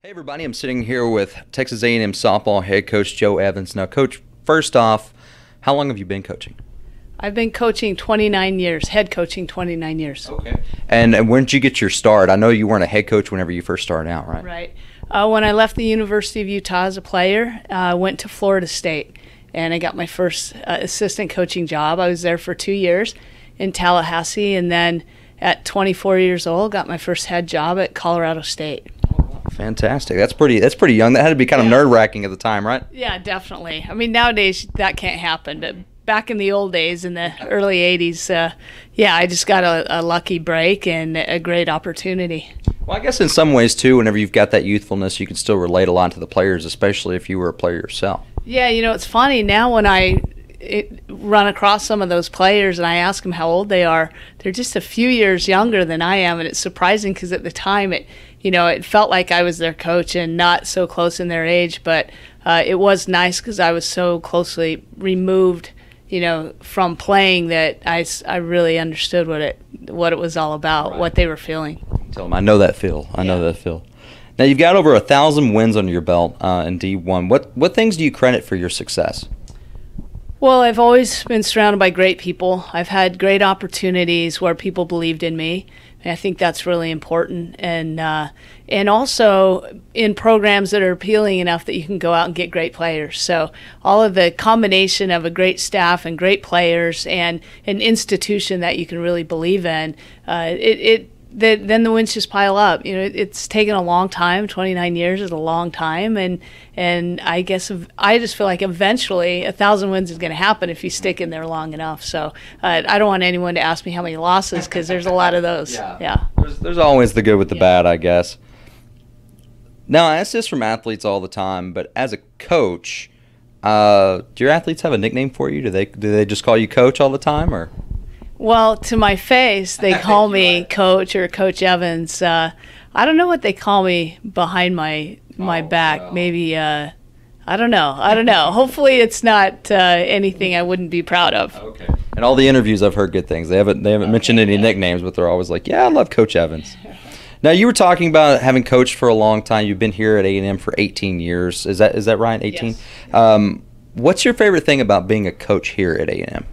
Hey everybody, I'm sitting here with Texas A&M softball head coach Joe Evans. Now, Coach, first off, how long have you been coaching? I've been coaching 29 years, head coaching 29 years. Okay. And when did you get your start? I know you weren't a head coach whenever you first started out, right? Right. When I left the University of Utah as a player, I went to Florida State, and I got my first assistant coaching job. I was there for 2 years in Tallahassee, and then at 24 years old, got my first head job at Colorado State. Fantastic. That's pretty young. That had to be kind of nerve-wracking at the time, right? Yeah, definitely. I mean, nowadays that can't happen. But back in the old days, in the early 80s, I just got a lucky break and a great opportunity. Well, I guess in some ways, too, whenever you've got that youthfulness, you can still relate a lot to the players, especially if you were a player yourself. Yeah, it's funny. Now when I run across some of those players and I ask them how old they are, they're just a few years younger than I am, and it's surprising because at the time it felt like I was their coach and not so close in their age, but it was nice because I was so closely removed, from playing that I really understood what it was all about, right. What they were feeling. Tell them, I know that feel. I know that feel. Now, you've got over 1,000 wins under your belt in D1. What things do you credit for your success? Well, I've always been surrounded by great people. I've had great opportunities where people believed in me. And I think that's really important. And also in programs that are appealing enough that you can go out and get great players. So all of the combination of a great staff and great players and an institution that you can really believe in, then the wins just pile up. It's taken a long time. 29 years is a long time, and I guess I just feel like eventually 1,000 wins is going to happen if you stick in there long enough. So I don't want anyone to ask me how many losses because there's a lot of those. Yeah. There's always the good with the bad, I guess. Now, I ask this from athletes all the time, but as a coach, do your athletes have a nickname for you? Do they just call you Coach all the time, or? Well, to my face, they call me Coach or Coach Evans. I don't know what they call me behind my back. Well. Maybe, I don't know. Hopefully it's not anything I wouldn't be proud of. Okay. And all the interviews I've heard good things. They haven't mentioned any nicknames, but they're always like, yeah, I love Coach Evans. Now, you were talking about having coached for a long time. You've been here at A&M for 18 years. Is that right, 18? Yes. What's your favorite thing about being a coach here at A&M?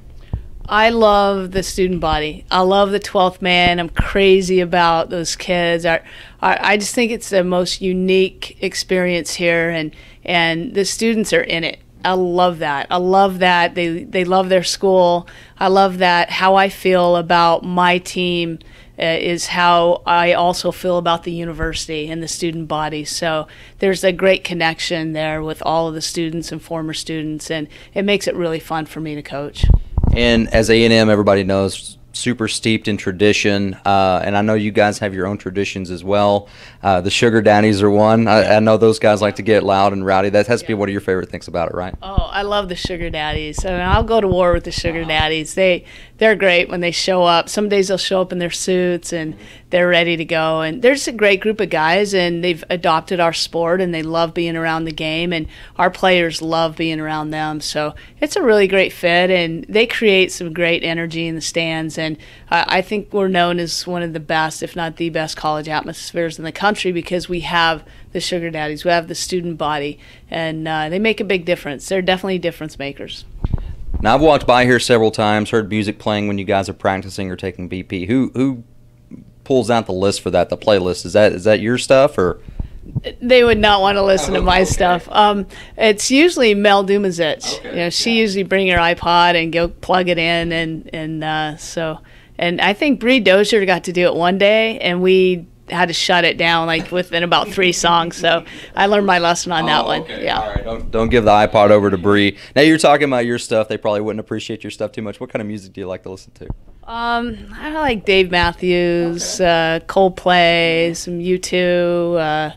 I love the student body. I love the 12th man. I'm crazy about those kids. I just think it's the most unique experience here, and the students are in it. I love that. They love their school. I love that. How I feel about my team is how I also feel about the university and the student body. So there's a great connection there with all of the students and former students, and it makes it really fun for me to coach. And as A&M, everybody knows, super steeped in tradition, and I know you guys have your own traditions as well. The Sugar Daddies are one. I know those guys like to get loud and rowdy. That has to be one of your favorite things about it, right? Oh, I love the Sugar Daddies. I mean, I'll go to war with the Sugar Daddies. They're great when they show up. Some days they'll show up in their suits and they're ready to go. And there's a great group of guys, and they've adopted our sport, and they love being around the game, and our players love being around them. So it's a really great fit, and they create some great energy in the stands. And I think we're known as one of the best, if not the best, college atmospheres in the country because we have the Sugar Daddies, we have the student body, and they make a big difference. They're definitely difference makers. Now, I've walked by here several times, heard music playing when you guys are practicing or taking BP. Who pulls out the list for that, the playlist? Is that your stuff, or? They would not want to listen to my stuff. It's usually Mel Dumazich. Okay. She usually bring her iPod and go plug it in, and I think Bree Dozier got to do it one day, and we had to shut it down like within about 3 songs. So I learned my lesson on that one. Okay. Yeah. All right. Don't give the iPod over to Bree. Now, you're talking about your stuff. They probably wouldn't appreciate your stuff too much. What kind of music do you like to listen to? I like Dave Matthews, Coldplay, some U2.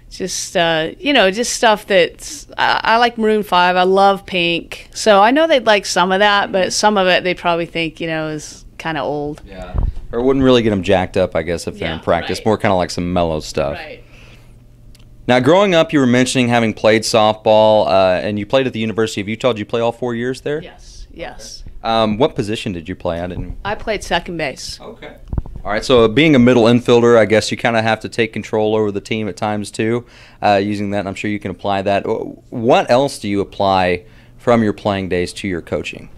Just stuff that's I like Maroon 5. I love Pink. So I know they'd like some of that, but some of it they probably think is kind of old. Yeah. Or it wouldn't really get them jacked up, I guess, if they're in practice. Right. More kind of like some mellow stuff. Right. Now, growing up, you were mentioning having played softball, and you played at the University of Utah. Did you play all 4 years there? Yes. Okay. What position did you play? I played second base. Okay. All right, so being a middle infielder, I guess you kind of have to take control over the team at times too. Using that, I'm sure you can apply that. What else do you apply from your playing days to your coaching?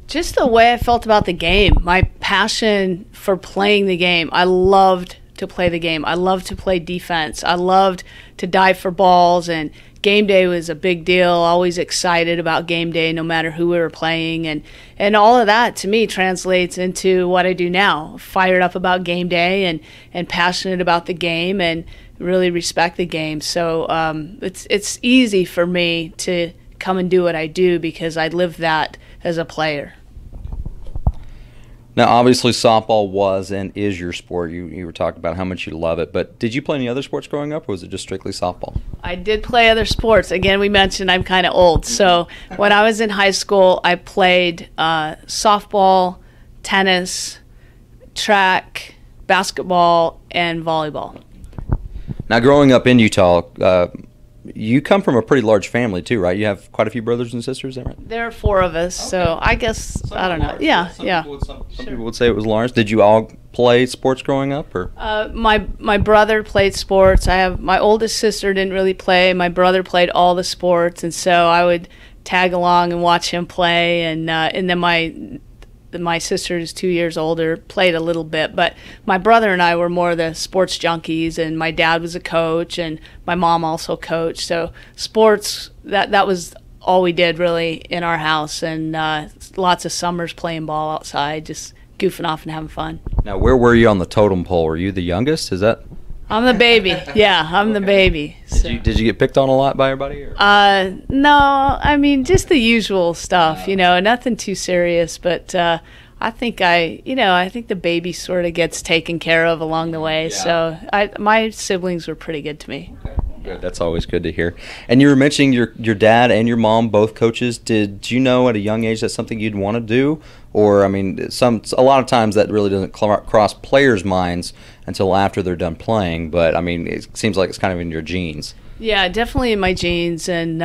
Just the way I felt about the game, my passion for playing the game. I loved to play the game. I loved to play defense. I loved to dive for balls, and game day was a big deal. Always excited about game day no matter who we were playing, and all of that to me translates into what I do now. Fired up about game day and passionate about the game and really respect the game. So it's easy for me to come and do what I do because I lived that as a player. Now, obviously, softball was and is your sport. You were talking about how much you love it, but did you play any other sports growing up, or was it just strictly softball? I did play other sports. Again, we mentioned I'm kind of old. So when I was in high school, I played softball, tennis, track, basketball, and volleyball. Now, growing up in Utah, you come from a pretty large family too, right? You have quite a few brothers and sisters, is that right? There are 4 of us, okay. So I guess, I don't know. Large. Yeah, some people would say it was large. Did you all play sports growing up? Or my brother played sports. My oldest sister didn't really play. My brother played all the sports, and so I would tag along and watch him play. And then my sister is 2 years older, played a little bit, but my brother and I were more the sports junkies, and my dad was a coach, and my mom also coached. So sports, that was all we did really in our house, and lots of summers playing ball outside, just goofing off and having fun. Now, where were you on the totem pole? Were you the youngest? Is that? I'm the baby. Yeah, I'm the baby. So. Did you get picked on a lot by everybody? Or? No, I mean just the usual stuff, nothing too serious. But I think the baby sort of gets taken care of along the way. Yeah. So my siblings were pretty good to me. Okay. Good. That's always good to hear. And you were mentioning your dad and your mom, both coaches. Did you know at a young age that's something you'd want to do? Or, I mean, a lot of times that really doesn't cross players' minds until after they're done playing. But, I mean, it seems like it's kind of in your genes. Yeah, definitely in my genes. And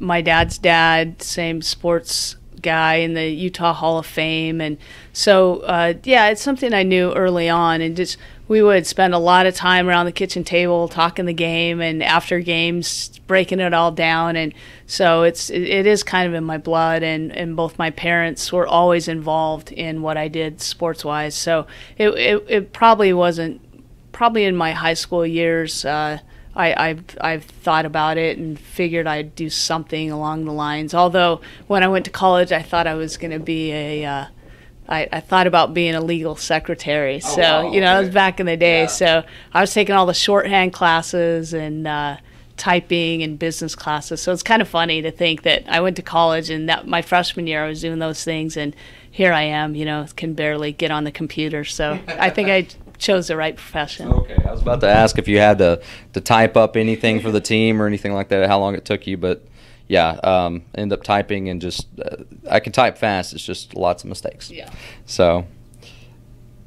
my dad's dad, same sports guy in the Utah Hall of Fame. And so, it's something I knew early on. And just we would spend a lot of time around the kitchen table talking the game, and after games breaking it all down. And so it is kind of in my blood, and both my parents were always involved in what I did sports-wise. So it probably wasn't, in my high school years, I've thought about it and figured I'd do something along the lines. Although when I went to college, I thought I was going to be I thought about being a legal secretary. So, wow, okay. That was back in the day. Yeah. So I was taking all the shorthand classes and typing and business classes. So it's kind of funny to think that I went to college and that my freshman year I was doing those things, and here I am, can barely get on the computer. So I think I chose the right profession. Okay, I was about to ask if you had to type up anything for the team or anything like that, how long it took you, but yeah, end up typing and just I can type fast. It's just lots of mistakes. Yeah. So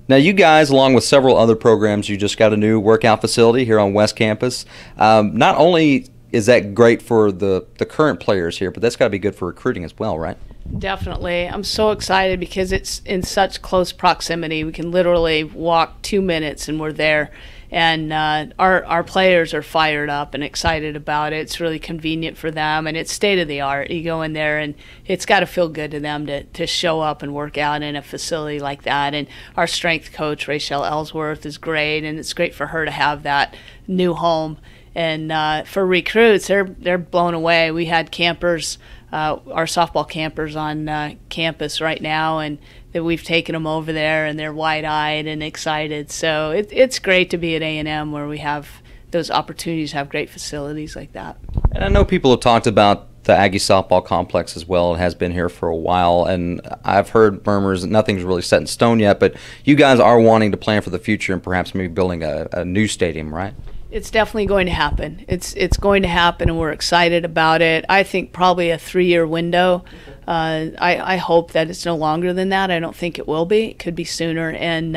now you guys, along with several other programs, you just got a new workout facility here on West Campus. Not only is that great for the current players here, but that's got to be good for recruiting as well, right? Definitely. I'm so excited because it's in such close proximity. We can literally walk 2 minutes and we're there. And our players are fired up and excited about it. It's really convenient for them, and it's state of the art. You go in there, and it's got to feel good to them to show up and work out in a facility like that. And our strength coach, Rachel Ellsworth, is great, and it's great for her to have that new home. And for recruits, they're blown away. We had campers, our softball campers on campus right now, and that we've taken them over there, and they're wide-eyed and excited. So it's great to be at A&M where we have those opportunities to have great facilities like that. And I know people have talked about the Aggie softball complex as well. It has been here for a while, and I've heard murmurs that nothing's really set in stone yet, but you guys are wanting to plan for the future and perhaps maybe building a new stadium, right? It's definitely going to happen. It's going to happen, and we're excited about it. I think probably a 3-year window. I hope that it's no longer than that. I don't think it will be. It could be sooner. And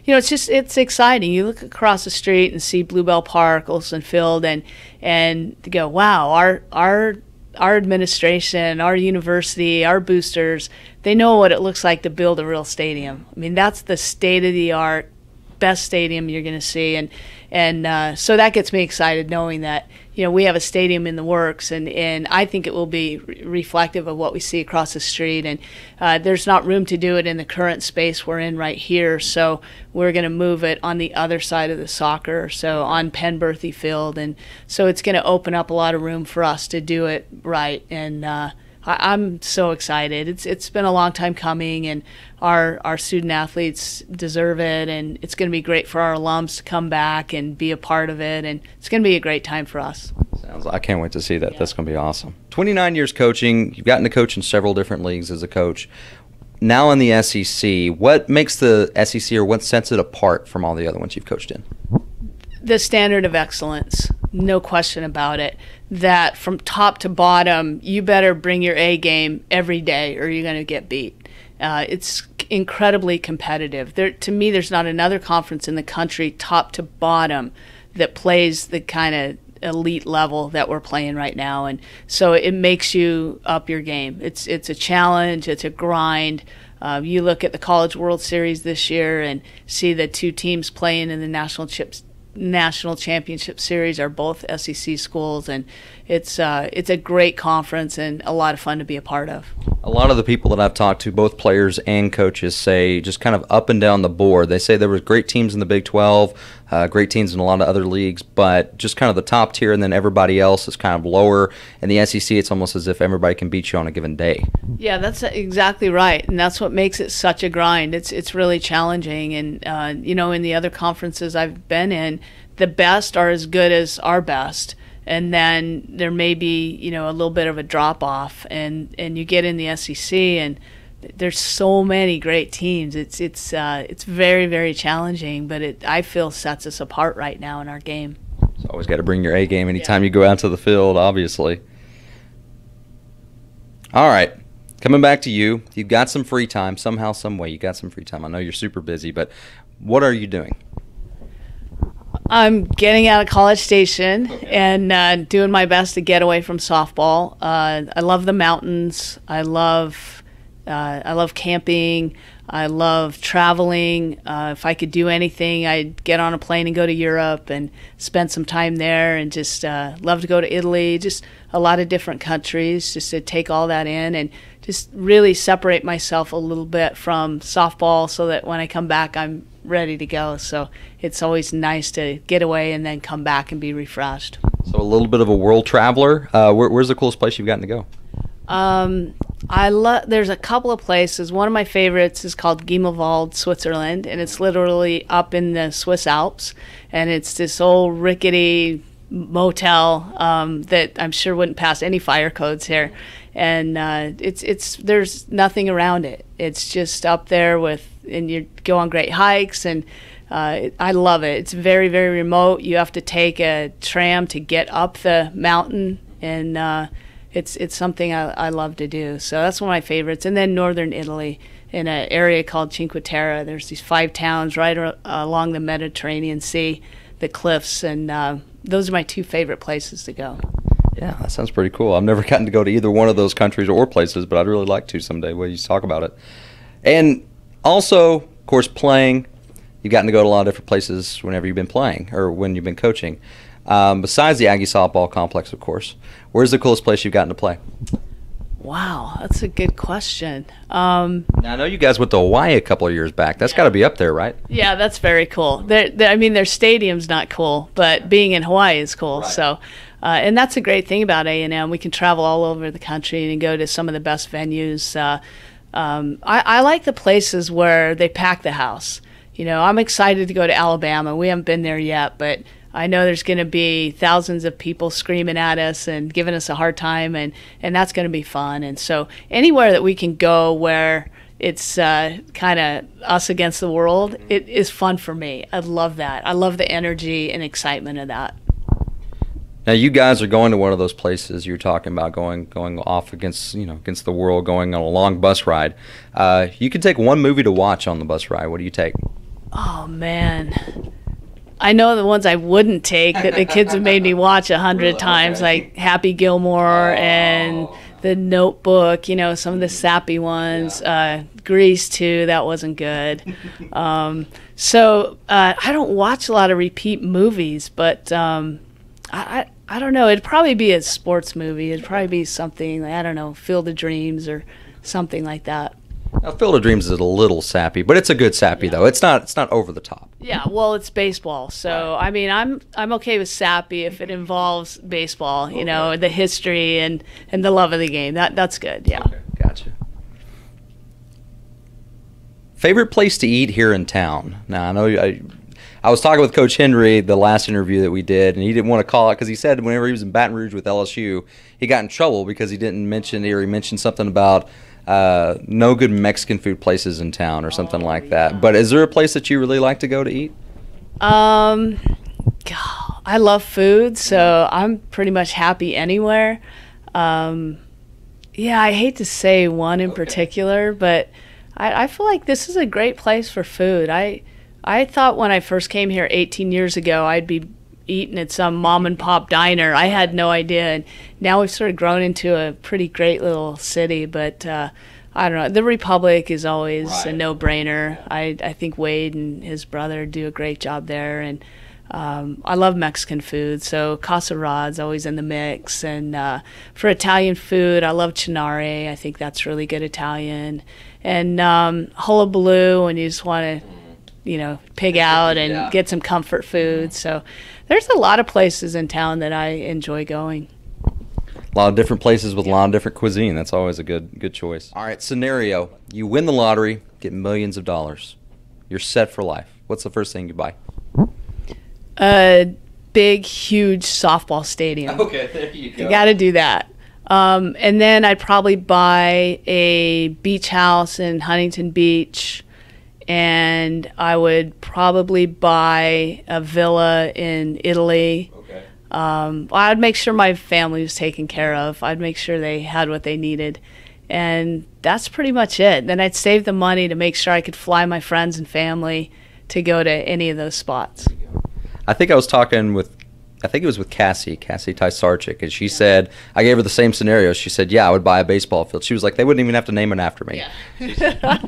it's exciting. You look across the street and see Bluebell Park, Olson Field, and go, wow, our administration, our university, our boosters, they know what it looks like to build a real stadium. I mean, that's the state of the art best stadium you're going to see, and so that gets me excited knowing that we have a stadium in the works, and I think it will be reflective of what we see across the street. And there's not room to do it in the current space we're in right here, so we're going to move it on the other side of the soccer, so on Penberthy Field, and so it's going to open up a lot of room for us to do it right. And I'm so excited. It's been a long time coming, and our student athletes deserve it, and it's going to be great for our alums to come back and be a part of it, and it's going to be a great time for us. I can't wait to see that. Yeah. That's going to be awesome. 29 years coaching. You've gotten to coach in several different leagues as a coach. Now in the SEC, what makes the SEC, or what sets it apart from all the other ones you've coached in? The standard of excellence, no question about it. That from top to bottom, you better bring your A game every day or you're going to get beat. It's incredibly competitive. To me, there's not another conference in the country, top to bottom, that plays the kind of elite level that we're playing right now. And so it makes you up your game. It's a challenge. It's a grind. You look at the College World Series this year and see the two teams playing in the National Championship Series are both SEC schools, and it's a great conference and a lot of fun to be a part of. A lot of the people that I've talked to, both players and coaches, say just kind of up and down the board. They say there were great teams in the Big 12, great teams in a lot of other leagues, but just kind of the top tier, and then everybody else is kind of lower. In the SEC, it's almost as if everybody can beat you on a given day. Yeah, that's exactly right, and that's what makes it such a grind. It's really challenging, and in the other conferences I've been in, the best are as good as our best, and then there may be a little bit of a drop off, and you get in the SEC and there's so many great teams. It's very, very challenging, but I feel sets us apart right now in our game. So always got to bring your A game anytime you go out to the field, obviously. All right, coming back to you. You've got some free time somehow, some way. You got some free time. I know you're super busy, but what are you doing? I'm getting out of College Station and doing my best to get away from softball. I love the mountains. I love camping. I love traveling. If I could do anything, I'd get on a plane and go to Europe and spend some time there, and just love to go to Italy, just a lot of different countries, just to take all that in and just really separate myself a little bit from softball so that when I come back, I'm ready to go. So it's always nice to get away and then come back and be refreshed. So a little bit of a world traveler. Where's the coolest place you've gotten to go? There's a couple of places. One of my favorites is called Gimmelwald, Switzerland, and it's literally up in the Swiss Alps, and it's this old rickety motel that I'm sure wouldn't pass any fire codes here, and there's nothing around it. It's just up there and you go on great hikes, and I love it. It's very, very remote. You have to take a tram to get up the mountain, and it's something I love to do. So that's one of my favorites. And then northern Italy, in an area called Cinque Terre. There's these 5 towns right along the Mediterranean Sea, the cliffs, and those are my 2 favorite places to go. Yeah, that sounds pretty cool. I've never gotten to go to either one of those countries or places, but I'd really like to someday when you talk about it. And also, of course, playing. You've gotten to go to a lot of different places whenever you've been playing or when you've been coaching. Besides the Aggie softball complex, of course, where's the coolest place you've gotten to play? Wow, that's a good question. Now, I know you guys went to Hawaii a couple of years back. That's got to be up there, right? Yeah, that's very cool. Their stadium's not cool, but being in Hawaii is cool. Right. So, and that's a great thing about A&M. We can travel all over the country and go to some of the best venues. I like the places where they pack the house. I'm excited to go to Alabama. We haven't been there yet, but I know there's going to be thousands of people screaming at us and giving us a hard time, and that's going to be fun. And so anywhere that we can go where it's kind of us against the world, it is fun for me. I love that. I love the energy and excitement of that. Now you guys are going to one of those places you're talking about, going off against the world, going on a long bus ride. You can take one movie to watch on the bus ride. What do you take? Oh man, I know the ones I wouldn't take that the kids have made me watch 100 times, like Happy Gilmore and The Notebook. Some of the sappy ones. Grease too. That wasn't good. So I don't watch a lot of repeat movies, but I don't know. It'd probably be a sports movie. It'd probably be something, I don't know, Field of Dreams or something like that. Now, Field of Dreams is a little sappy, but it's a good sappy though. It's not over the top. Yeah, well, it's baseball, so I mean, I'm okay with sappy if it involves baseball. You know, the history and the love of the game. That's good. Yeah. Okay, gotcha. Favorite place to eat here in town? Now, I know I was talking with Coach Henry the last interview that we did, and he didn't want to call it because he said whenever he was in Baton Rouge with LSU, he got in trouble because he didn't mention, or he mentioned something about no good Mexican food places in town or something like that. But is there a place that you really like to go to eat? God, I love food, so I'm pretty much happy anywhere. Yeah, I hate to say one in particular, but I feel like this is a great place for food. I thought when I first came here 18 years ago I'd be eating at some mom and pop diner. I had no idea, and now we've sort of grown into a pretty great little city. But I don't know, the Republic is always a no-brainer. I think Wade and his brother do a great job there, and I love Mexican food, so Casa Rod's always in the mix. And for Italian food, I love Chinare. I think that's really good Italian. And Hullabaloo, when you just want to, you know, pig out and get some comfort food. So there's a lot of places in town that I enjoy going. A lot of different places with a lot of different cuisine. That's always a good choice. All right, scenario. You win the lottery, get millions of dollars. You're set for life. What's the first thing you buy? A big, huge softball stadium. Okay, there you go. You got to do that. And then I'd probably buy a beach house in Huntington Beach, and I would probably buy a villa in Italy. Okay. I'd make sure my family was taken care of. I'd make sure they had what they needed. And that's pretty much it. Then I'd save the money to make sure I could fly my friends and family to go to any of those spots. I think I was talking with, I think it was with Cassie Tysarchik, and she said, I gave her the same scenario. She said, yeah, I would buy a baseball field. She was like, they wouldn't even have to name it after me. Yeah,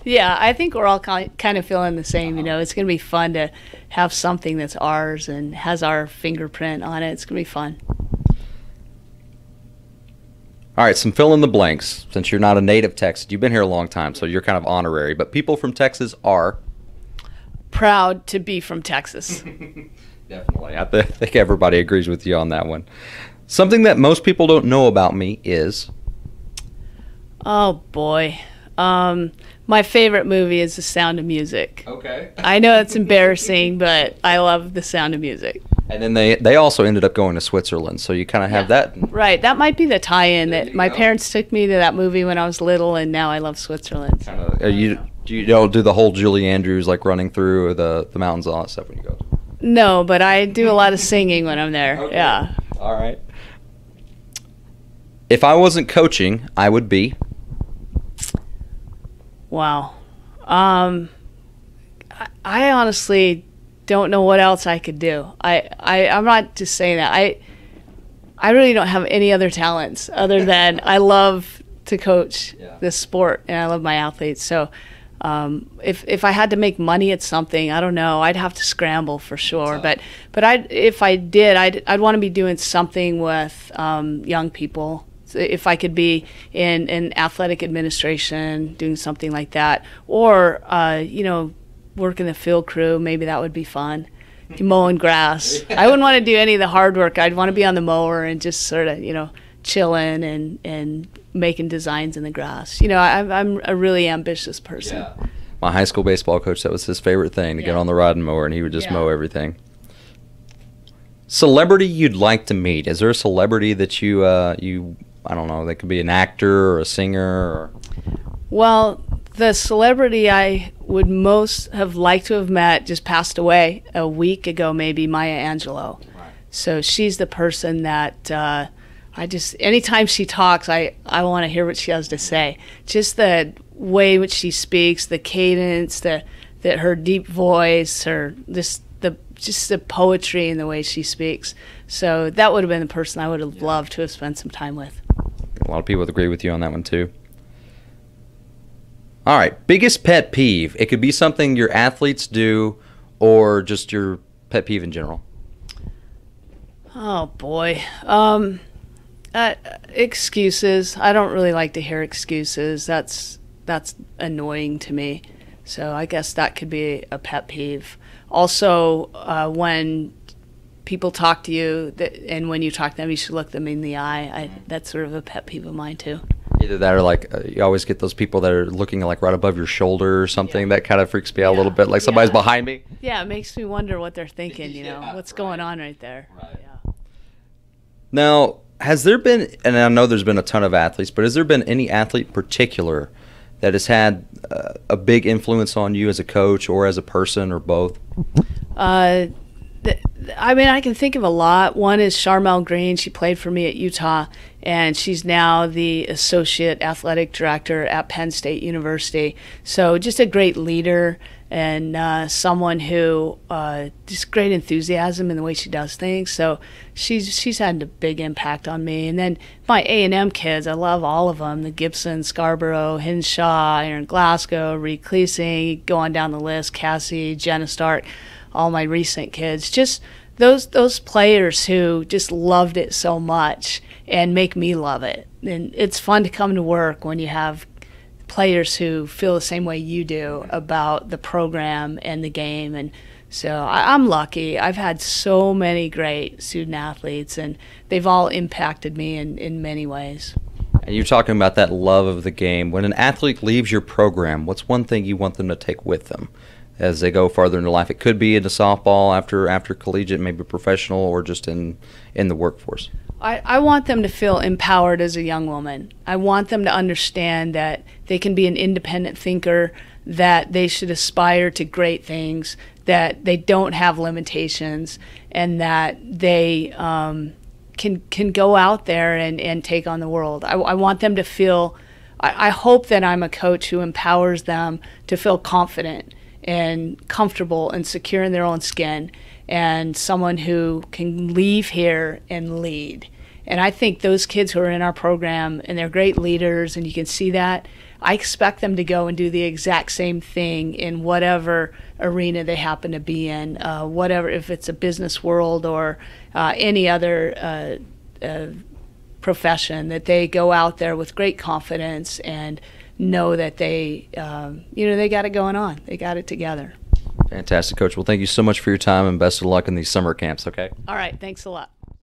yeah, I think we're all kind of feeling the same. You know, it's going to be fun to have something that's ours and has our fingerprint on it. It's going to be fun. All right, some fill in the blanks. Since you're not a native Texan, you've been here a long time, so you're kind of honorary. But people from Texas are proud to be from Texas. Definitely. I think everybody agrees with you on that one. Something that most people don't know about me is? Oh, boy. My favorite movie is The Sound of Music. Okay. I know it's embarrassing, but I love The Sound of Music. And then they also ended up going to Switzerland, so you kind of have that. Right. That might be the tie-in that my parents took me to that movie when I was little, and now I love Switzerland. You don't do the whole Julie Andrews, like running through the mountains and all that stuff when you go? No, but I do a lot of singing when I'm there. Okay. Yeah. All right. If I wasn't coaching, I would be? Wow. I honestly don't know what else I could do. I'm not just saying that. I really don't have any other talents other than I love to coach this sport, and I love my athletes. So if I had to make money at something, I don't know, I'd have to scramble for sure. But if I did, I'd want to be doing something with young people. So if I could be in athletic administration, doing something like that, or work in the field crew, maybe that would be fun. Mowing grass. I wouldn't want to do any of the hard work. I'd want to be on the mower and just sort of chilling and making designs in the grass. I'm a really ambitious person. Yeah. My high school baseball coach, that was his favorite thing, to get on the riding mower, and he would just mow everything. Celebrity you'd like to meet. Is there a celebrity that you I don't know, that could be an actor or a singer? Or? Well, the celebrity I would most have liked to have met just passed away a week ago, maybe, Maya Angelou. Right. So she's the person that anytime she talks, I want to hear what she has to say. Just the way in which she speaks, the cadence, that her deep voice, just the poetry in the way she speaks. So that would have been the person I would have loved to have spent some time with. A lot of people would agree with you on that one too. All right, biggest pet peeve. It could be something your athletes do or just your pet peeve in general. Oh boy. Excuses. I don't really like to hear excuses. That's annoying to me. So I guess that could be a pet peeve. Also, when people talk to you, and when you talk to them, you should look them in the eye. That's sort of a pet peeve of mine too. Either that or like you always get those people that are looking like right above your shoulder or something. That kind of freaks me out a little bit, like somebody's behind me. Yeah, it makes me wonder what they're thinking, what's going on right there. Right. Yeah. Now, has there been, and I know there's been a ton of athletes, but has there been any athlete in particular that has had a big influence on you as a coach or as a person or both? I mean, I can think of a lot. One is Charmel Green. She played for me at Utah, and she's now the associate athletic director at Penn State University. So just a great leader and someone who just great enthusiasm in the way she does things. So she's had a big impact on me. And then my A&M kids, I love all of them: the Gibson, Scarborough, Hinshaw, Aaron Glasgow, Reed Cleasing, go on down the list, Cassie, Jenna Stark, all my recent kids. Just those players who just loved it so much and make me love it. And it's fun to come to work when you have players who feel the same way you do about the program and the game. And so I'm lucky. I've had so many great student athletes, and they've all impacted me in many ways. And you're talking about that love of the game. When an athlete leaves your program, what's one thing you want them to take with them as they go farther into life? It could be into softball, after collegiate, maybe professional, or just in the workforce. I want them to feel empowered as a young woman. I want them to understand that they can be an independent thinker, that they should aspire to great things, that they don't have limitations, and that they can go out there and take on the world. I want them to feel, I hope that I'm a coach who empowers them to feel confident and comfortable and secure in their own skin, and someone who can leave here and lead. And I think those kids who are in our program, and they're great leaders, and you can see that, I expect them to go and do the exact same thing in whatever arena they happen to be in, whatever, if it's a business world or any other profession, that they go out there with great confidence and know that they got it going on. They got it together. Fantastic, Coach. Well, thank you so much for your time, and best of luck in these summer camps, okay? All right. Thanks a lot.